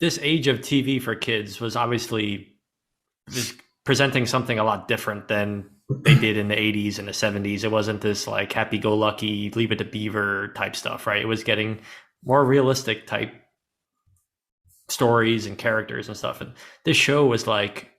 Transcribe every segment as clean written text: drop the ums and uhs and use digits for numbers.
this age of TV for kids was obviously just presenting something a lot different than they did in the 80s and the 70s. It wasn't this like happy go lucky, leave it to beaver type stuff, right? It was getting more realistic type stories and characters and stuff. And this show was like,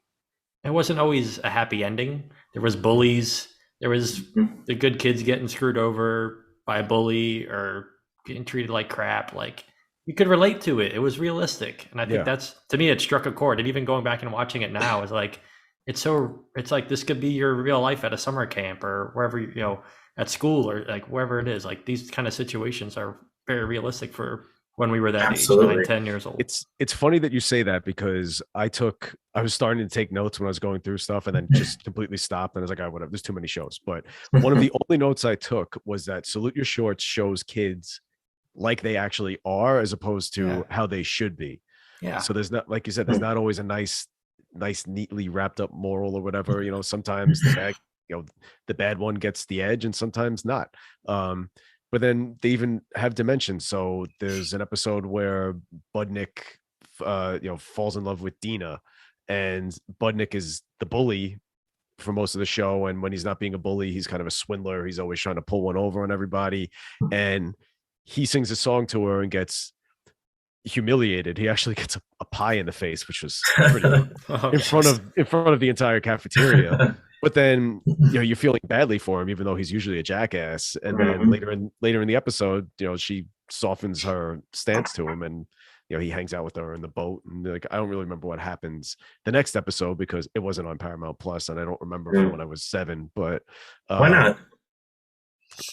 it wasn't always a happy ending. There was bullies. There was the good kids getting screwed over by a bully or getting treated like crap. Like you could relate to it. It was realistic, and I think Yeah. that's to me it struck a chord. And even going back and watching it now is like it's like this could be your real life at a summer camp or wherever you know at school or like wherever it is. Like these kind of situations are very realistic for when we were that age, nine, Absolutely. 10 years old. It's funny that you say that because I was starting to take notes when I was going through stuff and then just completely stopped and I was like, all right, whatever, there's too many shows. But one of the only notes I took was that Salute Your Shorts shows kids like they actually are as opposed Yeah, to how they should be. yeah, So there's not, like you said, there's not always a nice, neatly wrapped up moral or whatever. Sometimes the bad one gets the edge and sometimes not. But then they even have dimensions. So there's an episode where Budnick, falls in love with Dina, and Budnick is the bully for most of the show. And when he's not being a bully, he's kind of a swindler. He's always trying to pull one over on everybody. And he sings a song to her and gets humiliated. He actually gets a pie in the face, which was pretty oh, in front of the entire cafeteria. But then you're feeling badly for him, even though he's usually a jackass. And then later in the episode, she softens her stance to him, and he hangs out with her in the boat. And like I don't really remember what happens the next episode because it wasn't on Paramount Plus, and I don't remember from when I was 7. But Why not?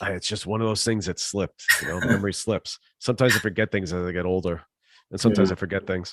it's just one of those things that slipped. Memory slips. Sometimes I forget things as I get older, and sometimes I forget things.